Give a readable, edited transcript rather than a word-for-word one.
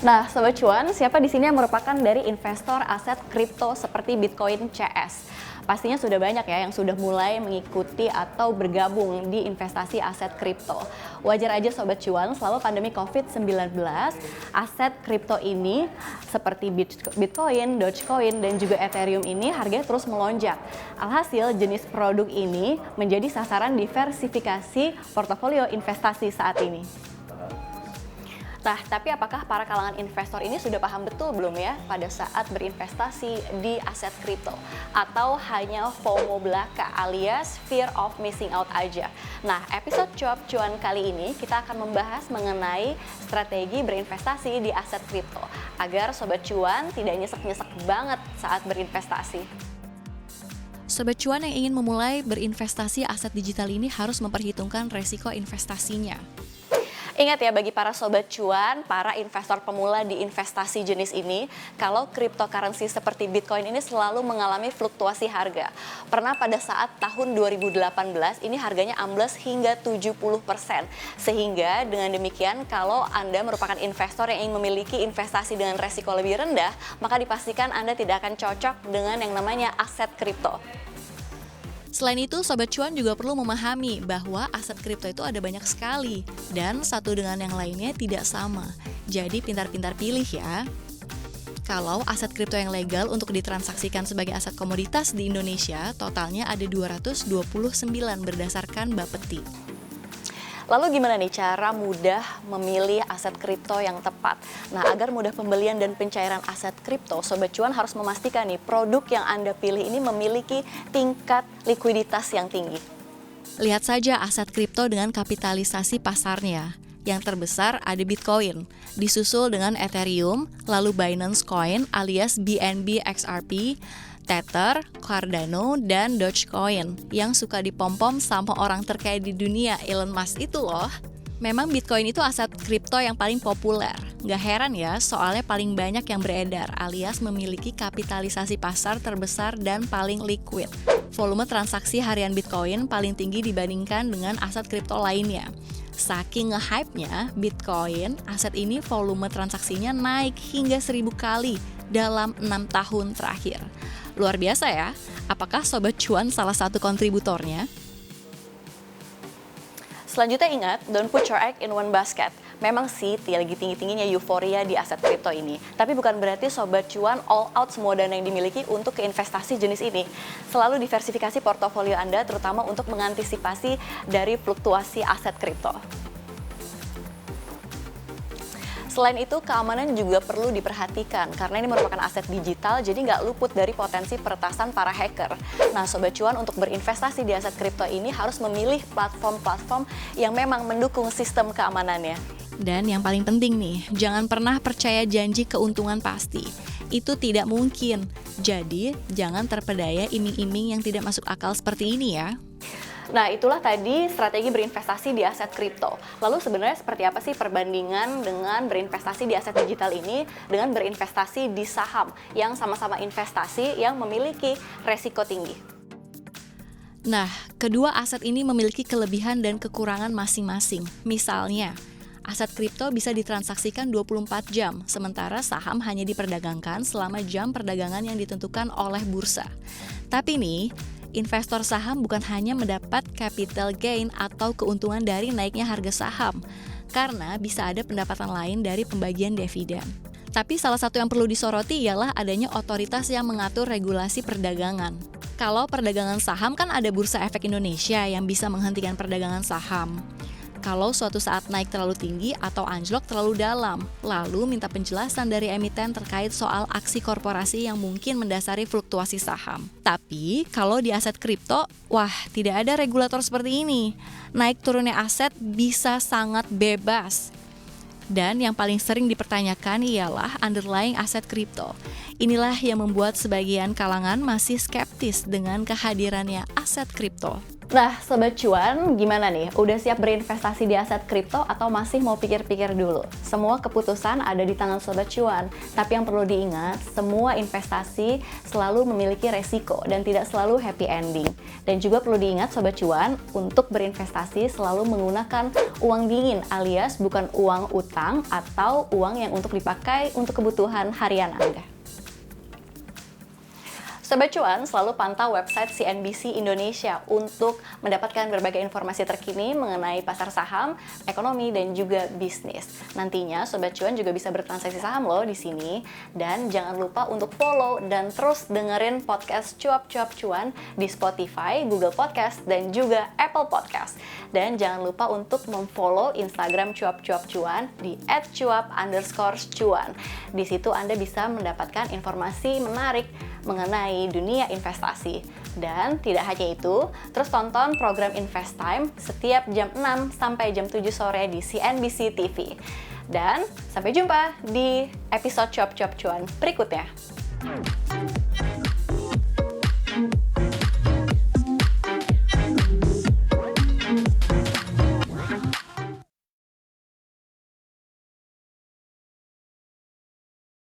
Nah, Sobat Cuan, siapa di sini yang merupakan dari investor aset kripto seperti Bitcoin CS? Pastinya sudah banyak ya yang sudah mulai mengikuti atau bergabung di investasi aset kripto. Wajar aja Sobat Cuan, selama pandemi COVID-19, aset kripto ini seperti Bitcoin, Dogecoin, dan juga Ethereum ini harganya terus melonjak. Alhasil, jenis produk ini menjadi sasaran diversifikasi portofolio investasi saat ini. Nah, tapi apakah para kalangan investor ini sudah paham betul belum ya pada saat berinvestasi di aset kripto? Atau hanya FOMO belaka alias fear of missing out aja? Nah, episode Cuap Cuan kali ini kita akan membahas mengenai strategi berinvestasi di aset kripto agar Sobat Cuan tidak nyesek-nyesek banget saat berinvestasi. Sobat Cuan yang ingin memulai berinvestasi aset digital ini harus memperhitungkan resiko investasinya. Ingat ya bagi para Sobat Cuan, para investor pemula di investasi jenis ini, kalau cryptocurrency seperti Bitcoin ini selalu mengalami fluktuasi harga. Pernah pada saat tahun 2018 ini harganya ambles hingga 70%. Sehingga dengan demikian kalau Anda merupakan investor yang ingin memiliki investasi dengan resiko lebih rendah, maka dipastikan Anda tidak akan cocok dengan yang namanya aset kripto. Selain itu, Sobat Cuan juga perlu memahami bahwa aset kripto itu ada banyak sekali dan satu dengan yang lainnya tidak sama. Jadi pintar-pintar pilih ya. Kalau aset kripto yang legal untuk ditransaksikan sebagai aset komoditas di Indonesia, totalnya ada 229 berdasarkan Bapeti. Lalu gimana nih cara mudah memilih aset kripto yang tepat? Nah, agar mudah pembelian dan pencairan aset kripto, Sobat Cuan harus memastikan nih produk yang Anda pilih ini memiliki tingkat likuiditas yang tinggi. Lihat saja aset kripto dengan kapitalisasi pasarnya. Yang terbesar ada Bitcoin, disusul dengan Ethereum, lalu Binance Coin alias BNB XRP, Tether, Cardano, dan Dogecoin yang suka dipom-pom sama orang terkaya di dunia, Elon Musk itu loh. Memang Bitcoin itu aset kripto yang paling populer. Gak heran ya, soalnya paling banyak yang beredar alias memiliki kapitalisasi pasar terbesar dan paling liquid. Volume transaksi harian Bitcoin paling tinggi dibandingkan dengan aset kripto lainnya. Saking nge-hype-nya, Bitcoin, aset ini volume transaksinya naik hingga 1000 kali dalam 6 tahun terakhir. Luar biasa ya, apakah Sobat Cuan salah satu kontributornya? Selanjutnya ingat, don't put your egg in one basket. Memang sih lagi tinggi-tingginya euforia di aset kripto ini. Tapi bukan berarti Sobat Cuan all out semua dana yang dimiliki untuk keinvestasi jenis ini. Selalu diversifikasi portofolio Anda terutama untuk mengantisipasi dari fluktuasi aset kripto. Selain itu, keamanan juga perlu diperhatikan karena ini merupakan aset digital, jadi nggak luput dari potensi peretasan para hacker. Nah, Sobat Cuan untuk berinvestasi di aset kripto ini harus memilih platform-platform yang memang mendukung sistem keamanannya. Dan yang paling penting nih, jangan pernah percaya janji keuntungan pasti. Itu tidak mungkin. Jadi, jangan terpedaya iming-iming yang tidak masuk akal seperti ini ya. Nah, itulah tadi strategi berinvestasi di aset kripto. Lalu sebenarnya seperti apa sih perbandingan dengan berinvestasi di aset digital ini dengan berinvestasi di saham yang sama-sama investasi yang memiliki resiko tinggi? Nah, kedua aset ini memiliki kelebihan dan kekurangan masing-masing. Misalnya, aset kripto bisa ditransaksikan 24 jam, sementara saham hanya diperdagangkan selama jam perdagangan yang ditentukan oleh bursa. Tapi nih, investor saham bukan hanya mendapat capital gain atau keuntungan dari naiknya harga saham, karena bisa ada pendapatan lain dari pembagian dividen. Tapi salah satu yang perlu disoroti ialah adanya otoritas yang mengatur regulasi perdagangan. Kalau perdagangan saham kan ada Bursa Efek Indonesia yang bisa menghentikan perdagangan saham. Kalau suatu saat naik terlalu tinggi atau anjlok terlalu dalam, lalu minta penjelasan dari emiten terkait soal aksi korporasi yang mungkin mendasari fluktuasi saham. Tapi, kalau di aset kripto, wah, tidak ada regulator seperti ini. Naik turunnya aset bisa sangat bebas. Dan yang paling sering dipertanyakan ialah underlying aset kripto. Inilah yang membuat sebagian kalangan masih skeptis dengan kehadirannya aset kripto. Nah, Sobat Cuan, gimana nih? Udah siap berinvestasi di aset kripto atau masih mau pikir-pikir dulu? Semua keputusan ada di tangan Sobat Cuan, tapi yang perlu diingat, semua investasi selalu memiliki resiko dan tidak selalu happy ending. Dan juga perlu diingat Sobat Cuan, untuk berinvestasi selalu menggunakan uang dingin alias bukan uang utang atau uang yang untuk dipakai untuk kebutuhan harian Anda. Sobat Cuan, selalu pantau website CNBC Indonesia untuk mendapatkan berbagai informasi terkini mengenai pasar saham, ekonomi, dan juga bisnis. Nantinya Sobat Cuan juga bisa bertransaksi saham loh di sini. Dan jangan lupa untuk follow dan terus dengerin podcast Cuap-Cuap Cuan di Spotify, Google Podcast, dan juga Apple Podcast. Dan jangan lupa untuk memfollow Instagram Cuap-Cuap Cuan di @cuap_cuan. Di situ Anda bisa mendapatkan informasi menarik mengenai dunia investasi. Dan tidak hanya itu, terus tonton program Invest Time setiap jam 6 sampai jam 7 sore di CNBC TV. Dan sampai jumpa di episode Cuap-Cuap Cuan berikutnya.